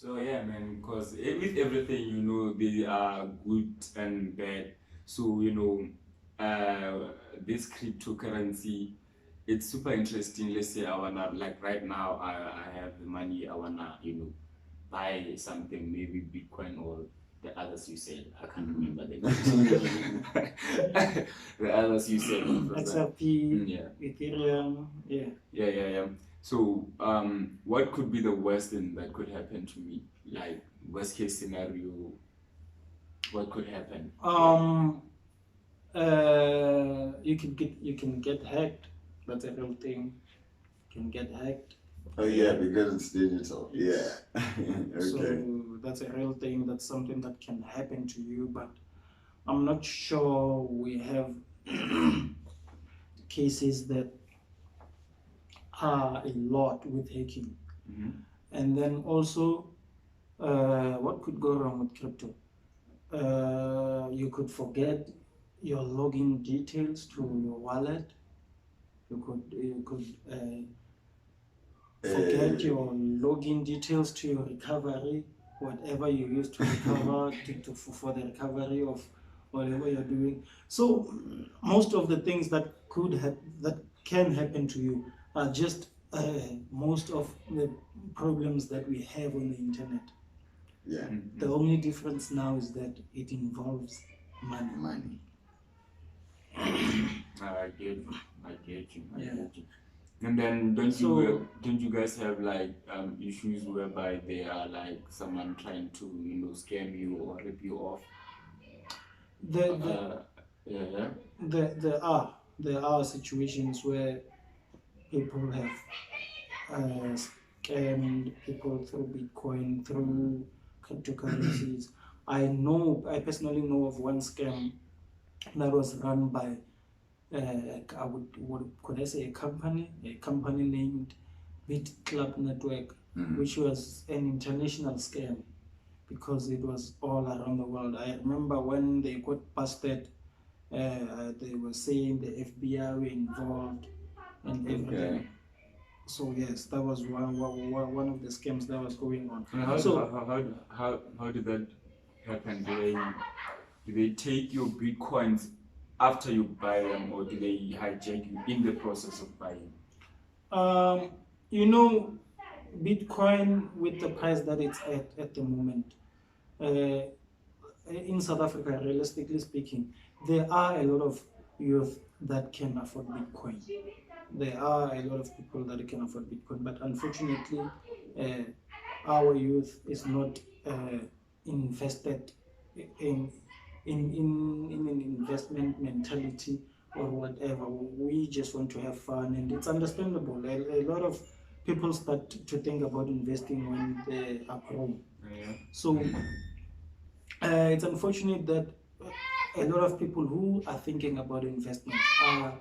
So yeah, man, because with everything, there are good and bad. So this cryptocurrency, it's super interesting. Let's say I wanna, like right now, I have the money. I wanna buy something, maybe Bitcoin or the others you said. I can't remember the the others you said. XRP, Yeah. Ethereum, yeah. Yeah. So, what could be the worst thing that could happen to me? Like worst case scenario, what could happen? You can get hacked. That's a real thing. You can get hacked. Oh yeah, because it's digital. Yeah. Okay. So that's a real thing. That's something that can happen to you, but I'm not sure we have cases that are a lot with hacking. Mm-hmm. And then also, what could go wrong with crypto? You could forget your login details to your wallet. You could forget your login details to your recovery, whatever you use to recover for the recovery of whatever you're doing. So most of the things that that can happen to you are just most of the problems that we have on the internet. Yeah. Mm-hmm. The only difference now is that it involves money. I get you. I get you. Yeah. Get you. And then don't you guys have like issues whereby they are like someone trying to scam you or rip you off? Yeah. There are situations where people have scammed people through Bitcoin, through cryptocurrencies. I personally know of one scam that was run by could I say a company named Bit Club Network, which was an international scam because it was all around the world. I remember when they got busted, they were saying the FBI were involved and everything. Okay. So yes, that was one of the scams that was going on. And how did that happen? Do they take your bitcoins after you buy them, or do they hijack you in the process of buying? You know, Bitcoin with the price that it's at the moment, in South Africa, realistically speaking, there are a lot of youth that can afford Bitcoin. There are a lot of people that can afford Bitcoin, but unfortunately, our youth is not invested in an investment mentality or whatever. We just want to have fun, and it's understandable. A lot of people start to think about investing when they are grown. Yeah. So it's unfortunate that a lot of people who are thinking about investment are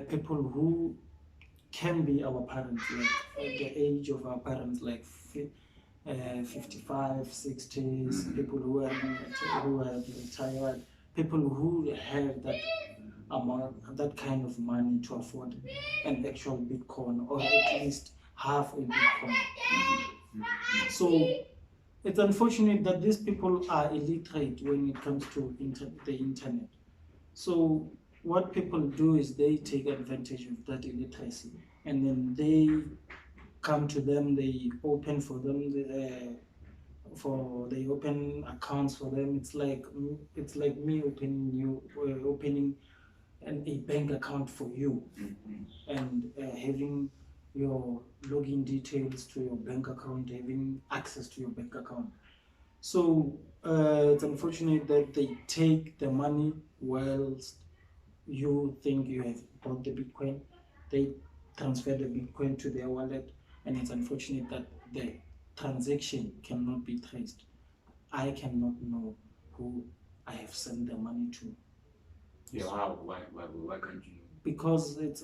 people who can be our parents, like at the age of our parents, like 55, 60s, people who have retired, people who have that amount, that kind of money to afford an actual Bitcoin or at least half a Bitcoin. So it's unfortunate that these people are illiterate when it comes to the internet. So what people do is they take advantage of that illiteracy, and then they come to them. They open for them. They open accounts for them. It's like me opening a bank account for you, and having your login details to your bank account, having access to your bank account. So it's unfortunate that they take the money whilst you think you have bought the Bitcoin. They transfer the Bitcoin to their wallet, and it's unfortunate that the transaction cannot be traced. I cannot know who I have sent the money to. Yeah. Wow. Why can't you? Because it's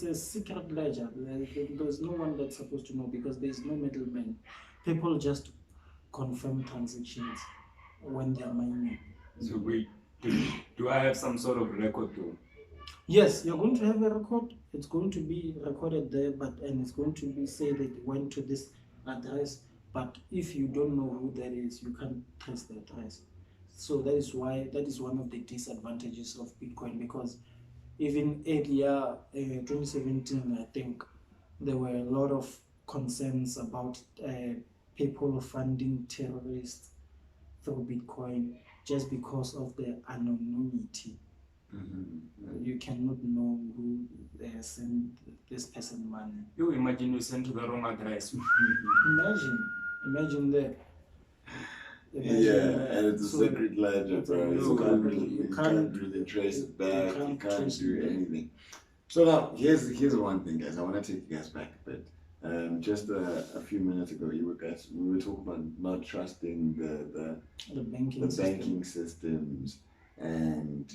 a secret ledger. There's no one that's supposed to know because there's no middleman. People just confirm transactions when they're mining. So wait, do I have some sort of record though? Yes, you're going to have a record. It's going to be recorded there, and it's going to be say that it went to this address. But if you don't know who that is, you can't trace the address. So that is one of the disadvantages of Bitcoin, because even earlier, 2017, I think there were a lot of concerns about people funding terrorists through Bitcoin just because of the anonymity. You cannot know who sent this person money. You imagine you send to the wrong address. Imagine that. And it's a secret ledger, bro. You can't can't really trace it back. You can't trace do it back. anything. So now, here's one thing, guys. I want to take you guys back a bit. Just a few minutes ago, we were talking about not trusting the banking systems, and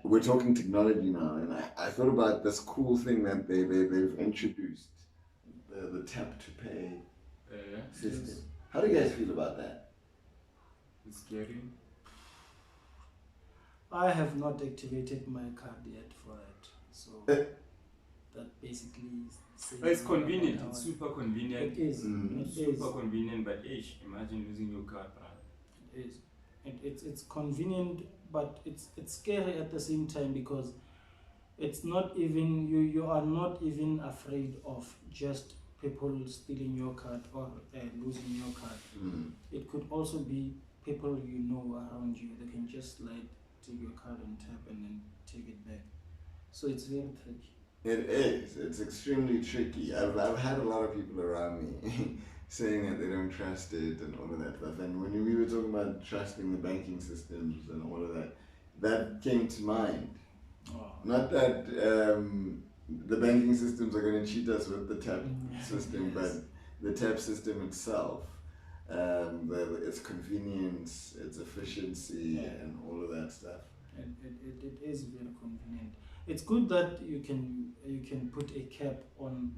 we're talking technology now. And I thought about this cool thing that they've introduced, the tap to pay system. Yes. How do you guys feel about that? It's scary. I have not activated my card yet for it, so that basically says But it's more convenient. about It's how super convenient. it is. It's It is. super convenient, but imagine losing your card, bro. It is. It's convenient, but it's scary at the same time, because it's not even you are not even afraid of just people stealing your card or losing your card. It could also be people you know around you. They can just slide to your card and tap and then take it back. So it's very tricky. It is. It's extremely tricky. I've had a lot of people around me saying that they don't trust it and all of that stuff. And when we were talking about trusting the banking systems and all of that, that came to mind. Not that the banking systems are going to cheat us with the tap system, but the tap system itself, its convenience, its efficiency, and all of that stuff. It is very convenient. It's good that you can put a cap on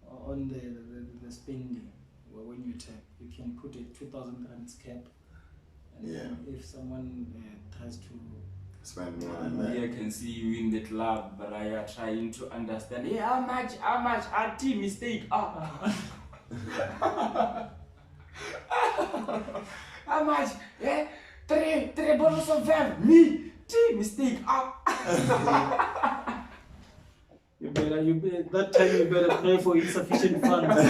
the spending when you tap. You can put a 2,000 rands cap, and if someone tries to spend more than that. I can see you in the club, but I are trying to understand. Hey, how much? RT mistake. How much? Yeah, three bottles of them. Me, T mistake. You better that time you better pray for insufficient funds.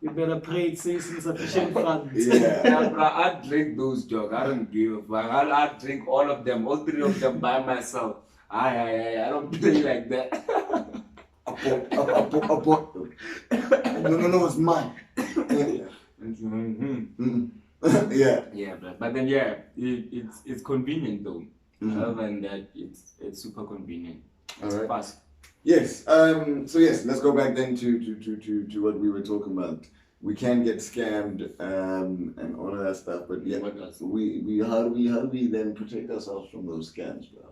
You better pray it says insufficient funds. Yeah, bro, I drink those jokes. I don't give a fuck. I'll drink all of them, all three of them by myself. I don't play like that. No, it's mine. Yeah, but then it's convenient though. Other than that, it's super convenient. It's fast. Yes. So yes, let's go back then to what we were talking about. We can get scammed and all of that stuff, but yeah, we how do we then protect ourselves from those scams, bro?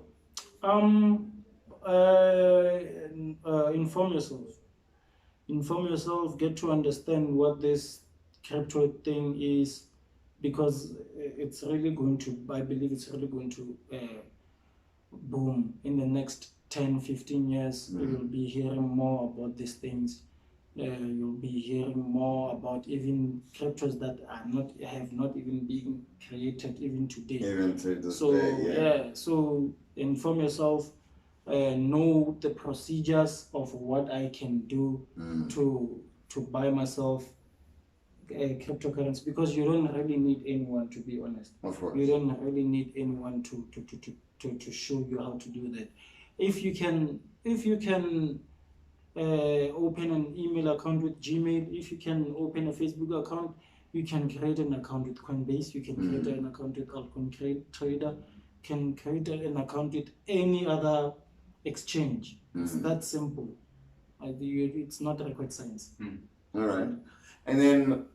Inform yourself. Get to understand what this crypto thing is, because it's really going to. I believe it's really going to boom in the next 10-15 years. You will be hearing more about these things. You'll be hearing more about even cryptos that have not even been created even today. Even to this So day, so inform yourself, know the procedures of what I can do to buy myself cryptocurrency, because you don't really need anyone, to be honest. Of course. You don't really need anyone to show you how to do that. If you can open an email account with Gmail, if you can open a Facebook account, you can create an account with Coinbase, you can create an account with Altcoin Trader, can create an account with any other exchange. It's that simple. It's not rocket science. All right. And then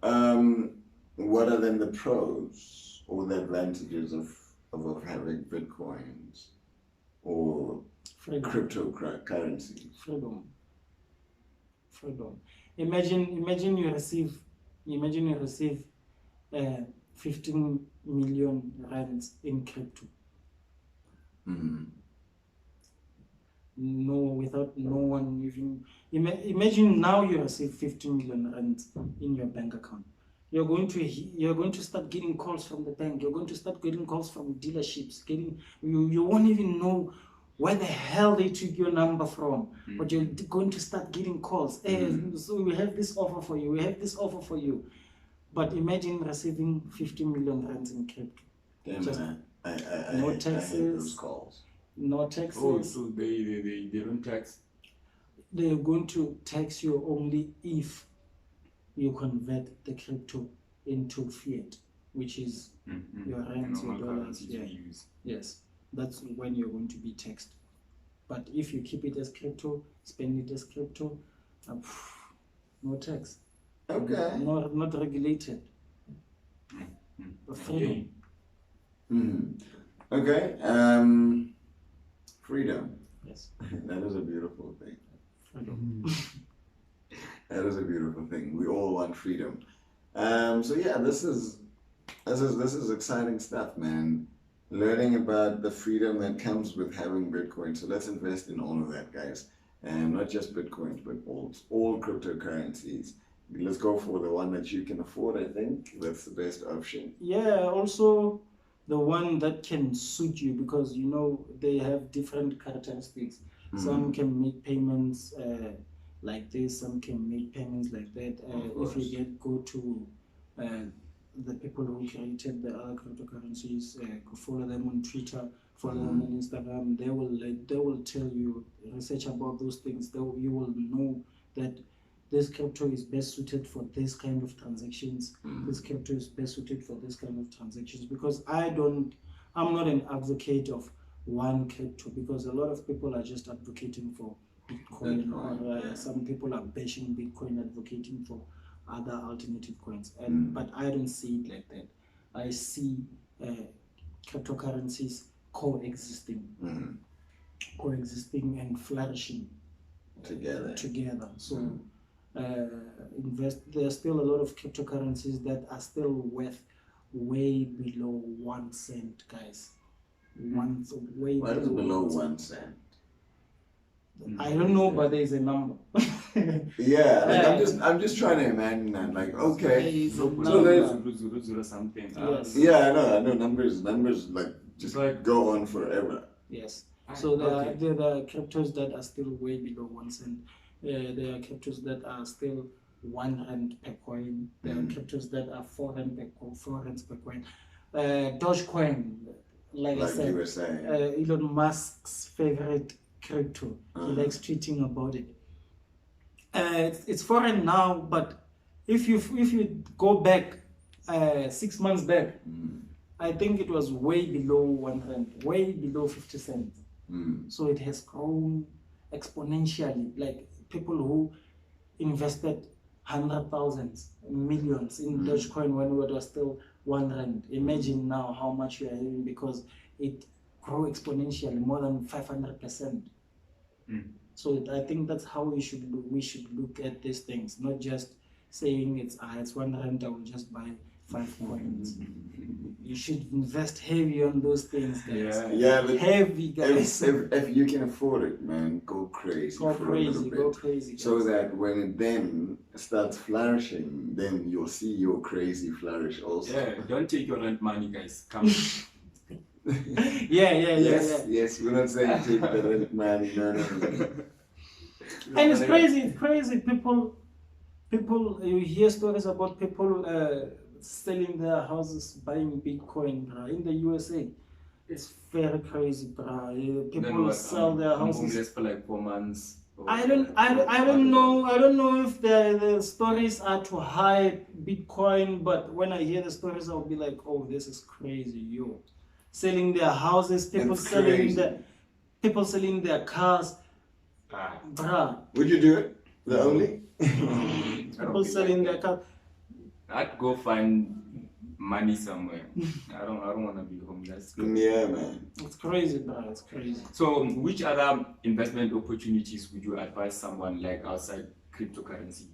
what are then the pros or the advantages of having Bitcoins or cryptocurrency? Freedom. Imagine you receive 15 million rands in crypto. without no one even imagine now you receive 50 million rand in your bank account. You're going to start getting calls from the bank. You're going to start getting calls from dealerships. You won't even know where the hell they took your number from, but you're going to start getting calls. Hey, so we have this offer for you. We have this offer for you. But imagine receiving 50 million rands in crypto. Damn, Just man. I no hate taxes. those calls. No taxes. Oh, so they don't tax. They're going to tax you only if you convert the crypto into fiat, which is your rands, your dollars. Yeah. Yes, that's when you're going to be taxed. But if you keep it as crypto, spend it as crypto, no tax. Okay. Not regulated. Freedom. Okay. Freedom. Yes. That is a beautiful thing. Freedom. That is a beautiful thing. We all want freedom. So yeah, this is exciting stuff, man. Learning about the freedom that comes with having Bitcoin. So let's invest in all of that, guys. And not just Bitcoins, but all cryptocurrencies. Let's go for the one that you can afford. I think that's the best option. Yeah, also the one that can suit you, because you know they have different characteristics. Some can make payments like this, some can make payments like that. If you go to the people who created the other cryptocurrencies, follow them on Twitter, follow them on Instagram. They will tell you research about those things. You will know that this crypto is best suited for this kind of transactions. This crypto is best suited for this kind of transactions, because I'm not an advocate of one crypto, because a lot of people are just advocating for Bitcoin, or some people are bashing Bitcoin, advocating for other alternative coins. But I don't see it like that. I see cryptocurrencies coexisting and flourishing together. So there's still a lot of cryptocurrencies that are still worth way below 1 cent, guys. Way below 1 cent. I don't know, but there's a number. Yeah, like I'm just trying to imagine that. Like, okay, So there's something. Yes. Yeah, I know numbers like just like go on forever. Yes. So there are cryptos that are still way below 1 cent. There are cryptos that are still 1 rand per coin. There are cryptos that are 4 rands per coin. Dogecoin, like I said, you were saying, Elon Musk's favorite crypto. He likes tweeting about it. It's foreign now, but if you go back 6 months back, I think it was way below 1 rand, way below 50 cents. So it has grown exponentially. Like people who invested 100,000, millions in Dogecoin when it was still 1 rand. Imagine now how much we are having, because it grew exponentially, more than 500%. So I think that's how we should look at these things, not just saying it's 1 rand, I will just buy 5 coins. You should invest heavy on those things, guys. Yeah, but heavy, guys. If you can afford it, man, go crazy. Go crazy. Guys. So that when it then starts flourishing, then you'll see your crazy flourish also. Yeah, don't take your rent money, guys. Come. Yes, we're not saying take the rent money. No. And it's crazy. People, you hear stories about people selling their houses, buying Bitcoin, bruh, in the USA. It's very crazy, bruh. People sell their houses. Homeless for like 4 months. I don't know. I don't know if the stories are to hide Bitcoin, but when I hear the stories, I'll be like, oh, this is crazy, yo. Selling their houses, people selling their cars. Bruh. Would you do it? The only? People selling their cars. I'd go find money somewhere. I don't want to be homeless. Yeah, man. It's crazy, bruh. It's crazy. So, which other investment opportunities would you advise someone like outside cryptocurrency?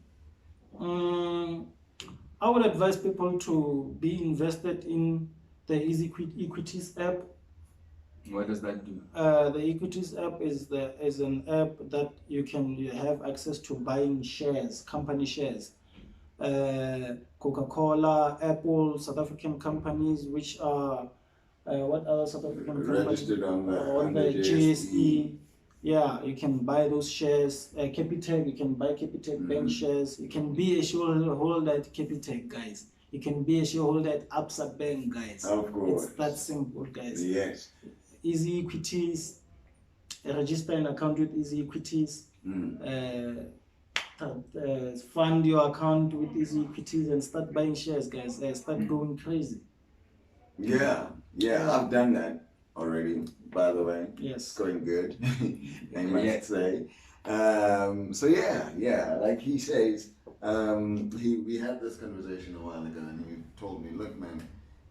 I would advise people to be invested in the Easy Equities app. What does that do? The equities app is an app that you have access to buying shares, company shares. Coca-Cola, Apple, South African companies, which are what other South African companies Registered on on the GSE. Yeah, you can buy those shares. Capitec, you can buy Capitec Bank shares. You can be a shareholder at Capitec, guys. You can be a shareholder at Absa Bank, guys. Of course. It's that simple, guys. Yes. Easy Equities, register an account with Easy Equities. Fund your account with Easy Equities and start buying shares, guys. Start going crazy. Yeah, I've done that already, by the way. Yes. It's going good, I must say. So yeah, like he says, we had this conversation a while ago and he told me, look man,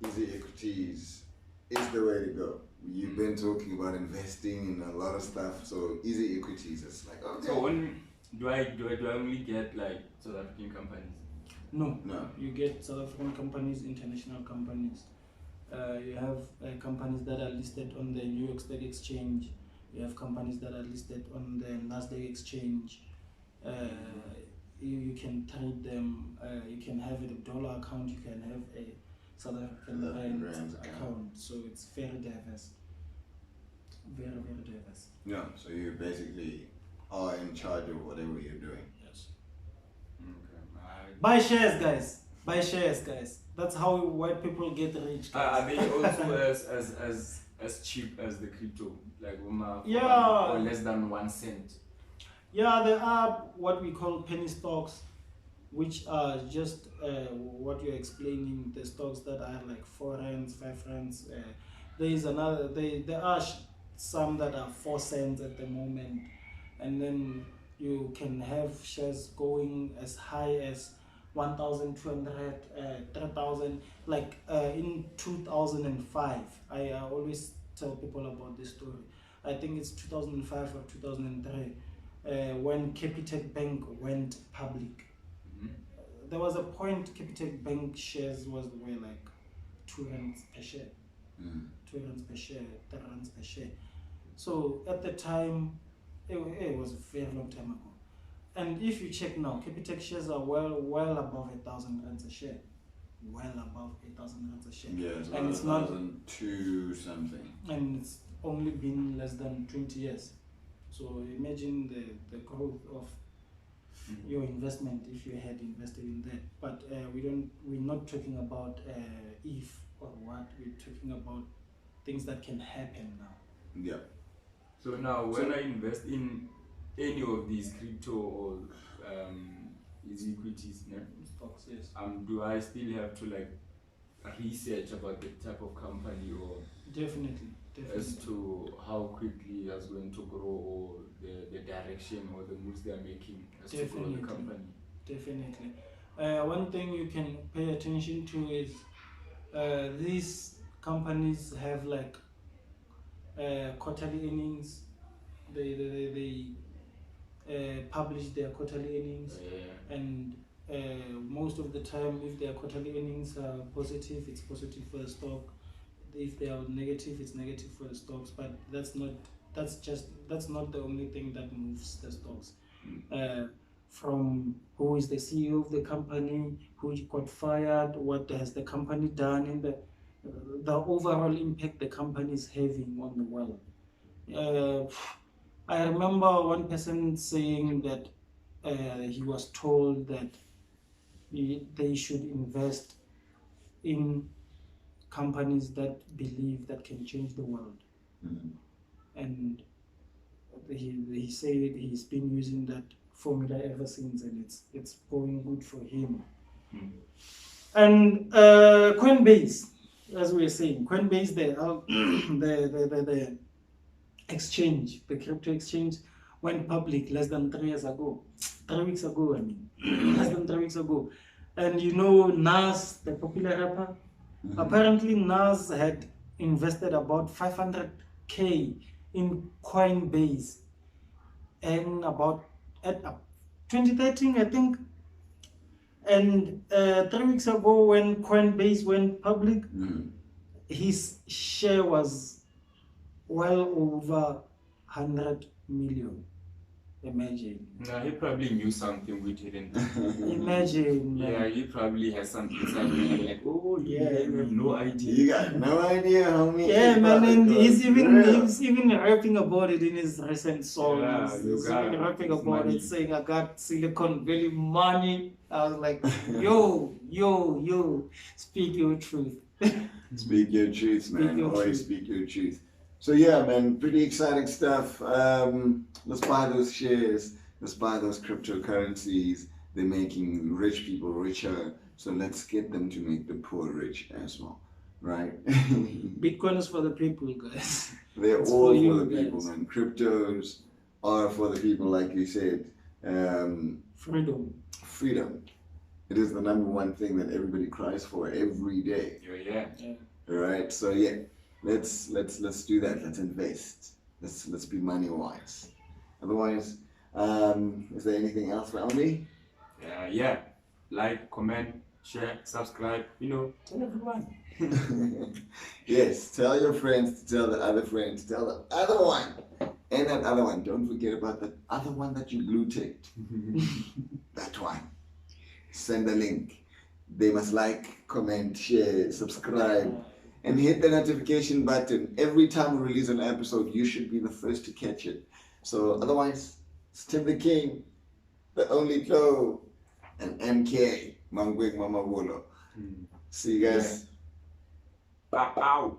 Easy Equities is the way to go. You've been talking about investing in a lot of stuff, so Easy Equities is like, okay. So when do I only get like South African companies? No. You get South African companies, international companies. You have companies that are listed on the New York Stock Exchange. You have companies that are listed on the Nasdaq Exchange. You can trade them. You can have a dollar account. You can have a South African rand account. So it's very diverse. Very, very diverse. Yeah, so you basically are in charge of whatever you're doing. Yes. Okay. Buy shares, guys. Buy shares, guys. That's how white people get rich. Are they also as cheap as the crypto, like yeah, or less than 1 cent? Yeah, there are what we call penny stocks, which are just what you're explaining. The stocks that are like 4 rands, 5 rands. There is another. There are some that are 4 cents at the moment, and then you can have shares going as high as 1,200, 3,000. Like in 2005, I always tell people about this story. I think it's 2005 or 2003, when Capitec Bank went public. There was a point Capitec Bank shares were like 2 rands per share, 2 rands per share, 3 rands per share. So at the time, it was a very long time ago. And if you check now, Capitec shares are well above 1,000 rands a share. Well above 1,000 rands a share. Yeah, it's and it's 1,002 something. And it's only been less than 20 years. So imagine the growth of your investment if you had invested in that. But we're not talking about if or what. We're talking about things that can happen now. Yeah. So now, when I invest in any of these crypto or equities, stocks, yes. Do I still have to like research about the type of company or definitely as to how quickly it's going to grow or the direction or the moves they are making as to grow the company? Definitely. One thing you can pay attention to is these companies have like quarterly earnings. They publish their quarterly earnings, and most of the time, if their quarterly earnings are positive, it's positive for the stock. If they are negative, it's negative for the stocks. But that's not the only thing that moves the stocks. From who is the CEO of the company, who got fired, what has the company done, and the overall impact the company is having on the world. I remember one person saying that he was told that they should invest in companies that believe that can change the world. And he said he's been using that formula ever since, and it's going good for him. And Coinbase, as we were saying, Coinbase, the exchange, the crypto exchange, went public less than 3 years ago. 3 weeks ago, I mean, less than 3 weeks ago. And you know, Nas, the popular rapper, apparently Nas had invested about 500K in Coinbase in about 2013, I think. And 3 weeks ago, when Coinbase went public, his share was well over 100 million. Imagine. Nah, he probably knew something we didn't. Imagine. Yeah, he probably has some inside man, like, oh yeah, Yeah. you have no idea. You got no idea, homie. Yeah, It's man, and probably he's real. even rapping about it in his recent songs. Yeah, you He's got even rapping his about money. it, saying, "I got Silicon Valley money." I was like, yo, speak your truth. Speak your truth, man. Speak your Always truth. speak your truth. So yeah, man, pretty exciting stuff. Let's buy those shares. Let's buy those cryptocurrencies. They're making rich people richer. So let's get them to make the poor rich as well, right? Bitcoin is for the people, guys. They're It's all for for you the people, guys. man. Cryptos are for the people, like you said. Freedom. Freedom. It is the number one thing that everybody cries for every day. Yeah. All right. So yeah, let's do that. Let's invest. Let's be money wise. Otherwise, is there anything else around me? Yeah. Like, comment, share, subscribe. Tell everyone. Yes. Tell your friends to tell the other friends. Tell the other one. And that other one. Don't forget about the other one that you blue ticked. That one. Send a link. They must like, comment, share, subscribe, and hit the notification button. Every time we release an episode, you should be the first to catch it. So otherwise, it's Tim the King, the only Joe, and MK, Mankweng Mama Wolo. See you guys. Bow.